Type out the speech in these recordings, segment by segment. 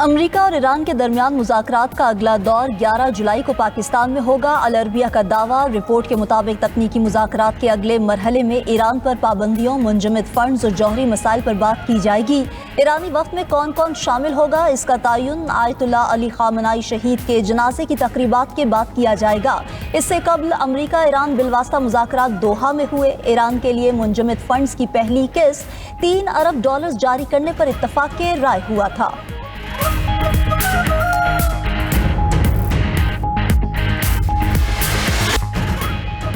America और Iran के दरमियान मुज़ाकरात का अगला दौर 11 जुलाई को पाकिस्तान में होगा। अल अरबिया का दावा। रिपोर्ट के मुताबिक तकनीकी मुज़ाकरात के अगले मरहले में ईरान पर पाबंदियों, मुंजमद फंड्स और जौहरी मसाइल पर बात की जाएगी। ईरानी वफ्द में कौन कौन शामिल होगा, इसका तयन आयतुल्लाह अली खामनाई शहीद के जनाजे की तकरीबात के बाद किया जाएगा। इससे कबल अमेरिका ईरान बिलवास्ता मुज़ाकरात दोहा में हुए। ईरान के लिए मुंजमद फंड्स की पहली किस्त $3 अरब जारी करने पर इत्तफाक राय हुआ था।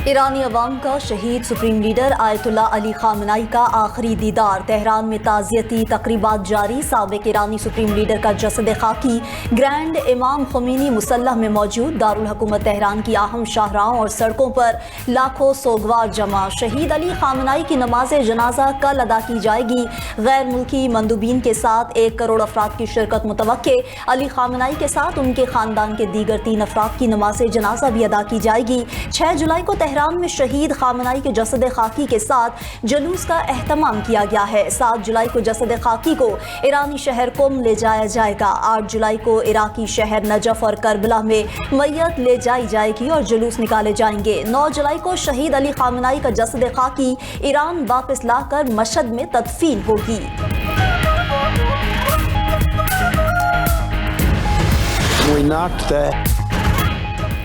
ईरानी अवाम का शहीद सुप्रीम लीडर आयतुल्लाह अली खामनाई का आखिरी दीदार। तेहरान में ताज़ियती तकरीबात जारी। साबिक ईरानी सुप्रीम लीडर का जसद खाकी ग्रैंड इमाम ख़ुमैनी मुसल्लह में मौजूद। दारुल हुकूमत तेहरान की अहम शाहराहों और सड़कों पर लाखों सोगवार जमा। शहीद अली खामनाई की नमाज जनाजा कल अदा की जाएगी। गैर मुल्की मंदूबीन के साथ 1 करोड़ अफराद की शिरकत मुतवक्के। अली खामनाई के साथ उनके खानदान के दीगर 3 अफराद की नमाज जनाजा भी अदा की जाएगी। 6 जुलाई को तेहरान में शहीद खामनाई के जसद खाकी के साथ जुलूस का एहतमाम किया गया है। 7 जुलाई को जसद खाकी को ईरानी शहर कुम ले जाया जाएगा। 8 जुलाई को इराकी शहर नजफ और करबला में मैयत ले जाई जाएगी और जुलूस निकाले जाएंगे। 9 जुलाई को शहीद अली खामनाई का जसद खाकी ईरान वापस लाकर मशहद में तदफीन होगी।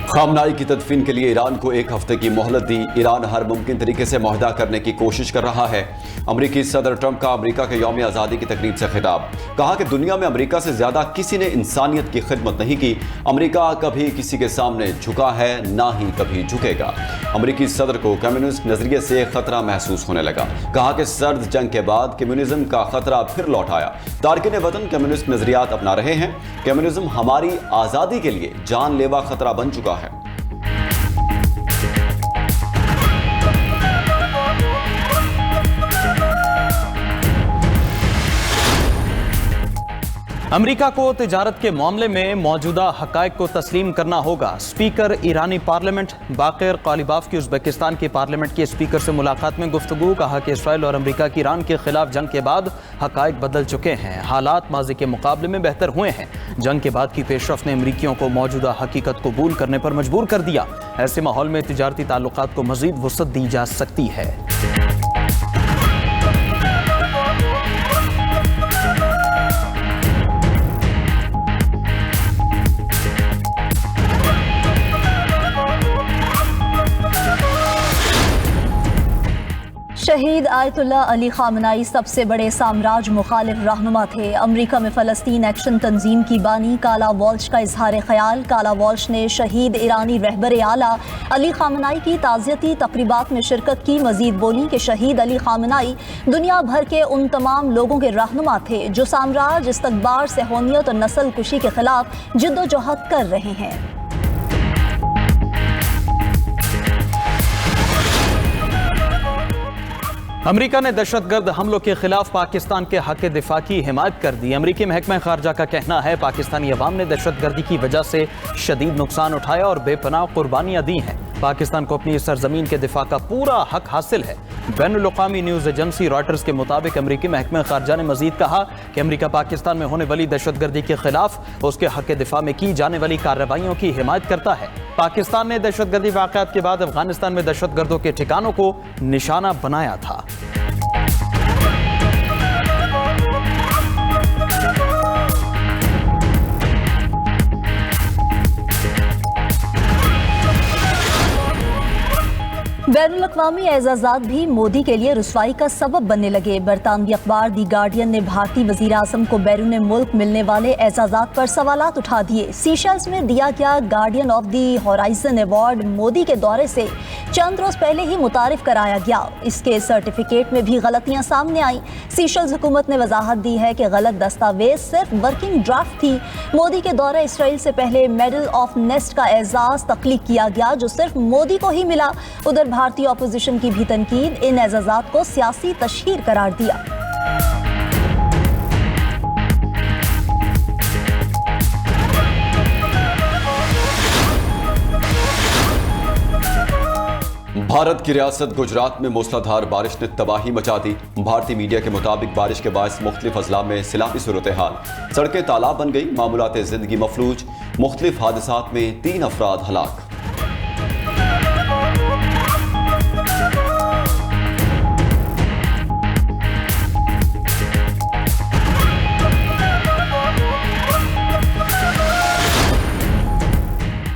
खामनाई की तदफीन के लिए ईरान को 1 हफ्ते की मोहलत दी। ईरान हर मुमकिन तरीके से मुआहदा करने की कोशिश कर रहा है। अमरीकी सदर ट्रंप का अमरीका के यौम आज़ादी की तकरीब से खिताब। कहा कि दुनिया में अमरीका से ज़्यादा किसी ने इंसानियत की खिदमत नहीं की। अमरीका कभी किसी के सामने झुका है, ना ही कभी झुकेगा। अमरीकी सदर को कम्युनिस्ट नजरिए से खतरा महसूस होने लगा। कहा कि सर्द जंग के बाद कम्युनिज्म का खतरा फिर लौट आया। तारकिन वतन कम्युनिस्ट नजरियात अपना रहे हैं। कम्युनिज्म हमारी आज़ादी के लिए जानलेवा खतरा बन चुका है। अमेरिका को तिजारत के मामले में मौजूदा हकायक को तस्लीम करना होगा। स्पीकर ईरानी पार्लियामेंट बाकिर कालिबाफ की उज़्बेकिस्तान की पार्लियामेंट के स्पीकर से मुलाकात में गुफ्तगू। कहा कि इसराइल और अमेरिका की ईरान के खिलाफ जंग के बाद हकायक बदल चुके हैं। हालात माजी के मुकाबले में बेहतर हुए हैं। जंग के बाद की पेशरफ ने अमरीकियों को मौजूदा हकीकत कबूल करने पर मजबूर कर दिया। ऐसे माहौल में तिजारती ताल्लुकात को मजीद वुसअत दी जा सकती है। शहीद आयतुल्लाह अली खामनाई सबसे बड़े साम्राज्य मुखालिफ रहनुमा थे। अमेरिका में फ़लस्तीन एक्शन तंजीम की बानी काला वॉल्श का इजहार ख्याल। काला वॉल्श ने शहीद ईरानी रहबर आला अली खामनाई की ताज़ियती तकरीबात में शिरकत की। मजीद बोली कि शहीद अली खामनाई दुनिया भर के उन तमाम लोगों के रहनुमा थे जो साम्राज्य, इस्तकबार, सहूनियत और नस्ल कुशी के खिलाफ जिद्दोजहद कर रहे हैं। अमेरिका ने दहशतगर्द हमलों के खिलाफ पाकिस्तान के हक दिफा की हिमायत कर दी। अमेरिकी महकमा खारजा का कहना है पाकिस्तानी अवाम ने दहशतगर्दी की वजह से शदीद नुकसान उठाया और बेपनाह कुर्बानियां दी हैं। पाकिस्तान को अपनी सरजमीन के दिफा का पूरा हक हासिल है। बैनुल-अक़वामी न्यूज़ एजेंसी रॉयटर्स के मुताबिक अमेरिकी महकमा खारजा ने मजीद कहा कि अमेरिका पाकिस्तान में होने वाली दहशतगर्दी के खिलाफ उसके हक दिफा में की जाने वाली कार्रवाइयों की हिमायत करता है। पाकिस्तान ने दहशतगर्दी वाक़यात के बाद अफगानिस्तान में दहशतगर्दों के ठिकानों को निशाना बनाया था। बैनुल-अक़वामी एजाज़ात भी मोदी के लिए रुसवाई का सबब बनने लगे। बरतानवी अखबार दी गार्डियन ने भारतीय वज़ीर आज़म को बैरून मुल्क मिलने वाले एजाज़ात पर सवालात उठा दिए। सीशल्स में दिया गया guardian of the horizon award Modi के दौरे से चंद रोज़ पहले ही मुतारिफ कराया गया। इसके सर्टिफिकेट में भी गलतियाँ सामने आईं। सीशल्स हुकूमत ने वजाहत दी है कि गलत दस्तावेज सिर्फ वर्किंग ड्राफ्ट थी। मोदी के दौरे इसराइल से पहले मेडल ऑफ नेस्ट का एजाज़ तख्लीक किया गया जो सिर्फ मोदी को ही मिला। उधर भारतीय अपोजिशन की भी तनकीद इन एजाज़ात को सियासी तशहीर करार दिया। भारत की रियासत गुजरात में मूसलाधार बारिश ने तबाही मचा दी। भारतीय मीडिया के मुताबिक बारिश के बायस मुख्तलिफ अजला में सैलाबी सूरत हाल, सड़कें तालाब बन गई, मामूलात जिंदगी मफलूज, मुख्तलिफ हादसात में 3 अफराद हलाक।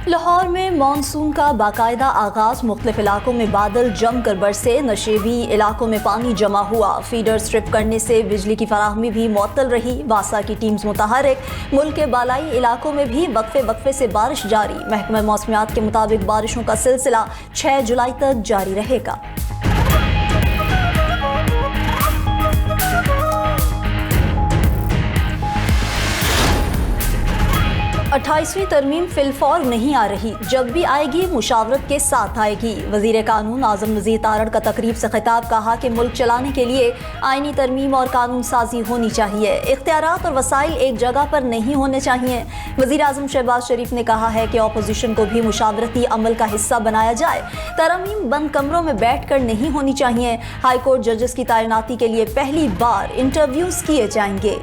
लाहौर में मानसून का बाकायदा आगाज, मुख्तलिफ इलाकों में बादल जमकर बरसे, नशेबी इलाकों में पानी जमा हुआ, फीडर स्ट्रिप करने से बिजली की फराहमी भी मुअत्तल रही। वासा की टीम्स मुतहरिक, मुल्क के बालाई इलाकों में भी वक्फे से बारिश जारी। महकमा मौसमियात के मुताबिक बारिशों का सिलसिला 6 जुलाई तक जारी रहेगा। 28वीं तरमीम फिलफौर नहीं आ रही, जब भी आएगी मुशावरत के साथ आएगी। वजीर कानून आजम नज़ीर तारड़ का तकरीब से खिताब, कहा कि मुल्क चलाने के लिए आईनी तरमीम और कानून साजी होनी चाहिए, इख्तियारात और वसाइल एक जगह पर नहीं होने चाहिए। वजीर आजम शहबाज शरीफ ने कहा है कि अपोजिशन को भी मुशावरती अमल का हिस्सा बनाया जाए। तरमीम बंद कमरों में बैठ कर नहीं होनी चाहिए। हाई कोर्ट जजेस की तैनाती के लिए पहली बार इंटरव्यूज किए जाएंगे।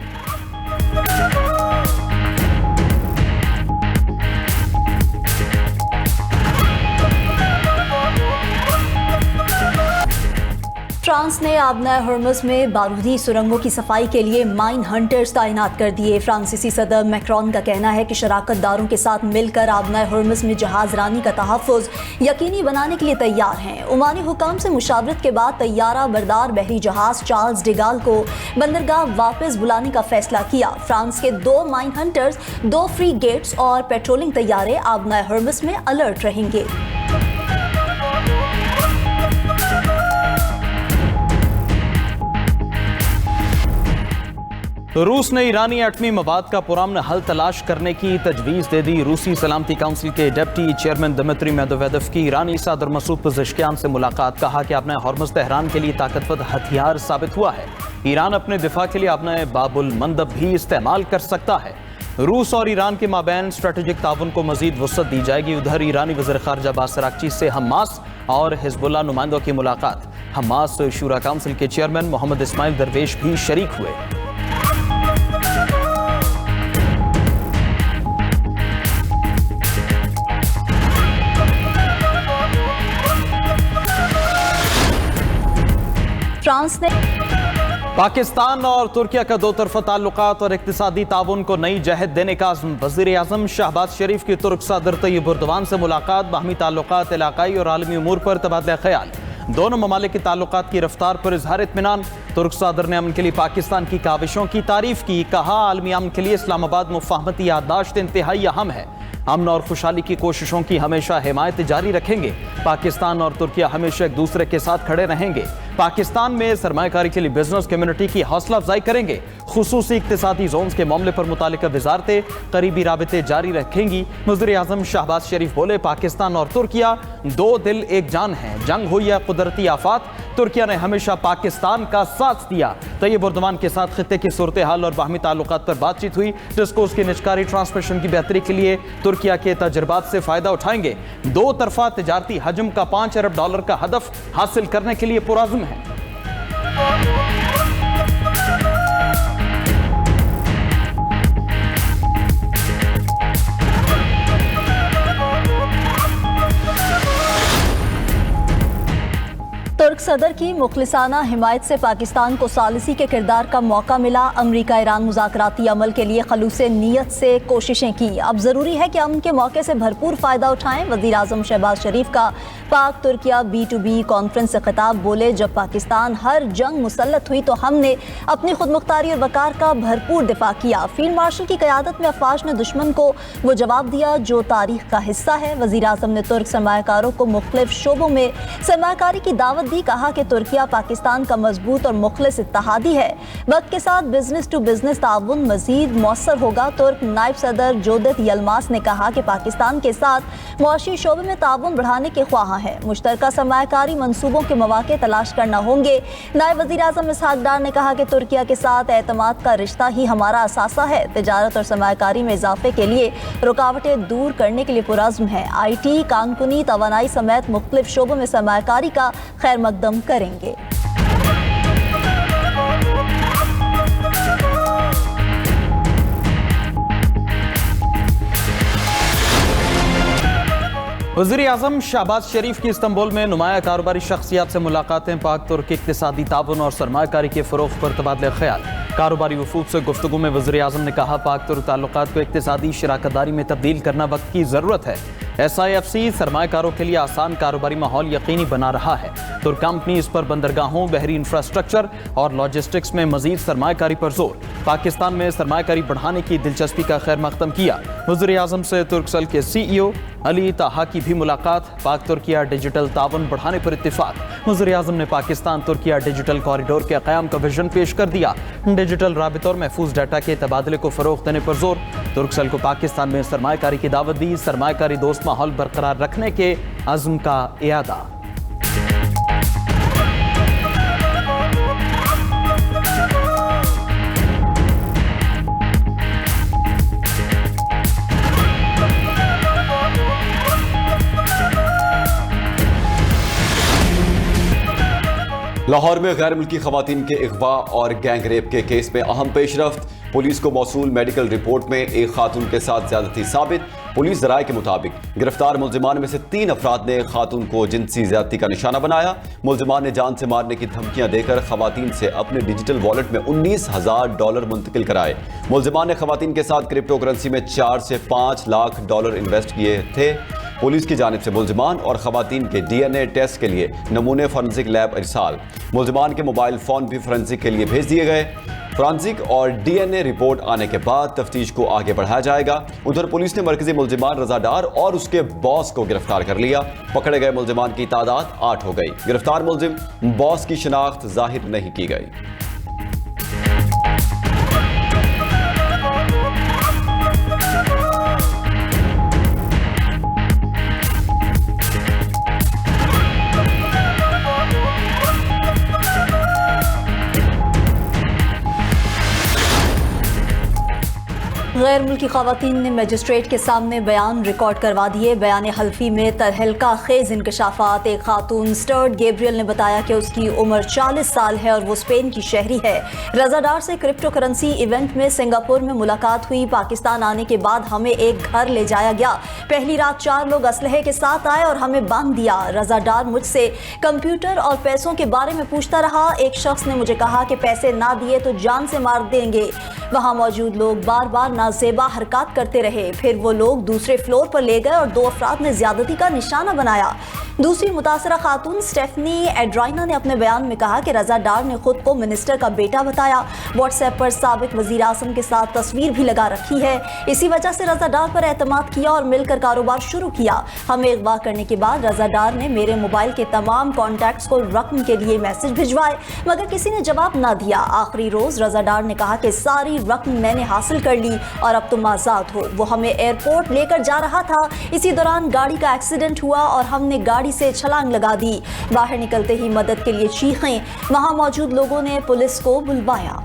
फ्रांस ने आबना हॉर्मुज़ में बारूदी सुरंगों की सफाई के लिए माइन हंटर्स तैनात कर दिए। फ्रांसीसी सदर मैक्रोन का कहना है कि शराकतदारों के साथ मिलकर आबना हॉर्मुज़ में जहाज रानी का तहफ़्फ़ुज़ यकीनी बनाने के लिए तैयार हैं। ओमानी हुकाम से मुशावरत के बाद तैयारा बरदार बहरी जहाज चार्ल्स डिगाल को बंदरगाह वापस बुलाने का फैसला किया। फ्रांस के 2 माइन हंटर्स, 2 फ्रीगेट्स और पेट्रोलिंग तैयारे आबना हॉर्मुज़ में अलर्ट रहेंगे। रूस ने ईरानी एटमी मवाद का पुरअमन हल तलाश करने की तजवीज़ दे दी। रूसी सलामती काउंसिल के डिप्टी चेयरमैन दिमित्री मेदवेदेव की ईरानी सदर मसूद पेज़ेश्कियान से मुलाकात, कहा कि अपना हॉर्मुज़ तेहरान के लिए ताकतवर हथियार साबित हुआ है। ईरान अपने दिफा के लिए अपना बाबुल मंदब भी इस्तेमाल कर सकता है। रूस और ईरान के माबैन स्ट्रेटेजिक ताउन को मजीद वसअत दी जाएगी। उधर ईरानी वज़ीर ख़ारजा अब्बास अराग़ची से हमास और हिज़्बुल्लाह नुमाइंदों की मुलाकात। हमास शूरा काउंसिल के चेयरमैन मोहम्मद इस्माइल दरवेश भी शरीक हुए। फ्रांस ने पाकिस्तान और तुर्किया का 2 तरफ़ा ताल्लुकात और इक़्तिसादी ताउन को नई जहत देने का अज़्म। वज़ीर आज़म शहबाज शरीफ की तुर्क सदर तैयब एर्दोगान से मुलाकात, बाहमी ताल्लुकात, इलाकाई और आलमी उमूर पर तबादला ख्याल। दोनों ममालिक की ताल्लुकात की रफ्तार पर इजहार इत्मीनान। तुर्क सदर ने अमन के लिए पाकिस्तान की काविशों की तारीफ की, कहा आलमी अमन के लिए इस्लामाबाद मुफ़ाहमती याददाश्त इंतहाई अहम है। अमन और खुशहाली की कोशिशों की हमेशा हिमायत जारी रखेंगे। पाकिस्तान और तुर्किया हमेशा एक दूसरे के साथ खड़े रहेंगे। पाकिस्तान में सरमायाकारी के लिए बिजनेस कम्युनिटी की हौसला अफजाई करेंगे। खुसूसी इक्तिसादी जोन्स के मामले पर मुतालिका वजारतें करीबी राबते जारी रखेंगी। वज़ीर आज़म शहबाज शरीफ बोले, पाकिस्तान और तुर्किया 2 दिल एक जान हैं। जंग हो या कुदरती आफात, तुर्किया ने हमेशा पाकिस्तान का साथ दिया। तैयब एर्दोगान के साथ खित्ते की सूरत हाल और बाहमी ताल्लुकात पर बातचीत हुई, जिसको उसकी निजकारी ट्रांसमिशन की बेहतरी के लिए तुर्किया के तजुर्बात से फ़ायदा उठाएंगे। 2 तरफ़ा तिजारती हजम का $5 अरब का हदफ हासिल करने के लिए पुरअज़्म है। तुर्क सदर की मुखलिसाना हिमायत से पाकिस्तान को सालिसी के किरदार का मौका मिला। अमरीका ईरान मुज़ाकराती अमल के लिए खलूस नीयत से कोशिशें की। अब ज़रूरी है कि अमन के मौके से भरपूर फ़ायदा उठाएं। वज़ीर आज़म शहबाज शरीफ का पाक तुर्किया B2B कॉन्फ्रेंस से खिताब, बोले, जब पाकिस्तान हर जंग मुसल्लत हुई तो हमने अपनी खुद मुख्तारी और वकार का भरपूर दिफा किया। फील्ड मार्शल की क़यादत में अफवाज ने दुश्मन को वो जवाब दिया जो तारीख का हिस्सा है। वज़ीर आज़म ने तुर्क सरमायाकारों को मुख्तलिफ शोबों में सरमायाकारी की दावत दी, कहा कि तुर्किया पाकिस्तान का मजबूत और मुखलिस इत्तेहादी है। वक्त के साथ बिजनेस टू बिजनेस ताउन मजीद मौसर होगा। तुर्क नायब सदर जोदित यलमास ने कहा कि पाकिस्तान के साथ मुआशी शोबे में ताउन बढ़ाने के ख्वाह है। मुश्तरका सरमायाकारी मंसूबों के मौके तलाश करना होंगे। नायब वज़ीर आज़म इसहाक डार ने कहा कि तुर्किया के साथ एतमाद का रिश्ता ही हमारा असासा है। तिजारत और सरमायाकारी में इजाफे के लिए रुकावटें दूर करने के लिए पुरज़्म है। IT, कानकुनी, तवानाई समेत मुख्तलिफ शोबों में सरमायाकारी का खैर मकदम करेंगे। वज़ीर आज़म शहबाज शरीफ की इस्तांबुल में नुमाया कारोबारी शख्सियात से मुलाकातें। पाक तुर्क इक़्तिसादी ताउन और सरमायाकारी के फ़रोग़ पर तबादले ख्याल। कारोबारी वफूद से गुफ्तगू में वज़ीर आज़म ने कहा, पाक तुर्क ताल्लुकात को इक़्तिसादी शराकतदारी में तब्दील करना वक्त की ज़रूरत है। SIFC सरमायाकारों के लिए आसान कारोबारी माहौल यकीनी बना रहा है। तुर्क कंपनी इस पर बंदरगाहों, बहरी इंफ्रास्ट्रक्चर और लॉजिस्टिक्स में मजीद सरमायाकारी पर जोर। पाकिस्तान में सरमायाकारी बढ़ाने की दिलचस्पी का खैर मकदम किया। वज़ीर आज़म से तुर्कसेल के CEO अली ताहा की भी मुलाकात। पाक तुर्किया डिजिटल ताउन बढ़ाने पर इत्तिफाक। वज़ीर आज़म ने पाकिस्तान तुर्किया डिजिटल कॉरिडोर के क़याम का विजन पेश कर दिया। डिजिटल राबितों और महफूज डाटा के तबादले को फ़रोग़ देने पर जोर। तुर्कसेल को पाकिस्तान में सरमायाकारी की दावत दी। सरमायाकारी दोस्त माहौल बरकरार रखने के अज़्म का इयादा। लाहौर में गैर मुल्की खवातीन के अगवा और गैंग रेप के केस में अहम पेशरफ्त। पुलिस को मौसूल मेडिकल रिपोर्ट में एक खातून के साथ ज्यादती साबित। पुलिस ज़राए के मुताबिक गिरफ्तार मुल्जिमान में से 3 अफराद ने खातून को जिनसी ज्यादती का निशाना बनाया। मुल्जिमान ने जान से मारने की धमकियां देकर खवातीन से अपने डिजिटल वॉलेट में $19,000 मुंतकिल कराए। मुल्जिमान ने खवातीन के साथ क्रिप्टो करेंसी में $4 से $5 लाख इन्वेस्ट किए थे। पुलिस की जानिब से मुल्जिमान और खवातीन के DNA टेस्ट के लिए नमूने फॉरेंसिक लैब इरसाल। मुल्जिमान के मोबाइल फ़ोन भी फॉरेंसिक के लिए भेज दिए गए। फॉरेंसिक और DNA रिपोर्ट आने के बाद तफ्तीश को आगे बढ़ाया जाएगा। उधर पुलिस ने मरकजी मुल्जिमान रजा डार और उसके बॉस को गिरफ्तार कर लिया। पकड़े गए मुल्जिमान की तादाद 8 हो गई। गिरफ्तार मुल्जिम बॉस की शिनाख्त जाहिर नहीं की गई। गैर मुल्की खवातीन ने मजिस्ट्रेट के सामने बयान रिकॉर्ड करवा दिए। बयान हल्फी में तहलका खेज इंकशाफात। एक खातून स्टर्ड गैब्रियल ने बताया कि उसकी उम्र 40 साल है और वो स्पेन की शहरी है। रजा डार से क्रिप्टो करेंसी इवेंट में सिंगापुर में मुलाकात हुई। पाकिस्तान आने के बाद हमें एक घर ले जाया गया। पहली रात 4 लोग असलहे के साथ आए और हमें बांध दिया। रजा डार मुझसे कंप्यूटर और पैसों के बारे में पूछता रहा। एक शख्स ने मुझे कहा कि पैसे ना दिए तो जान से मार देंगे। वहां मौजूद लोग बार बार नाजेबा हरकत करते रहे। फिर वो लोग दूसरे फ्लोर पर ले गए और 2 अफराद ने ज्यादती का निशाना बनाया। दूसरी मुतासरा खातून स्टेफनी एड्राइना ने अपने बयान में कहा कि रजा डार ने खुद को मिनिस्टर का बेटा बताया। व्हाट्सएप पर साबिक वजीर आज़म के साथ तस्वीर भी लगा रखी है। इसी वजह से रजा डार पर एतमाद किया और मिलकर कारोबार शुरू किया। हमें अगवा करने के बाद रजा डार ने मेरे मोबाइल के तमाम कॉन्टैक्ट्स को रकम के लिए मैसेज भिजवाए, मगर किसी ने जवाब ना दिया। आखिरी रोज रजा डार ने कहा कि सारी रकम मैंने हासिल कर ली और अब तुम आज़ाद हो। वो हमें एयरपोर्ट लेकर जा रहा था। इसी दौरान गाड़ी का एक्सीडेंट हुआ और हमने गाड़ी से छलांग लगा दी। बाहर निकलते ही मदद के लिए चीखें। वहां मौजूद लोगों ने पुलिस को बुलवाया।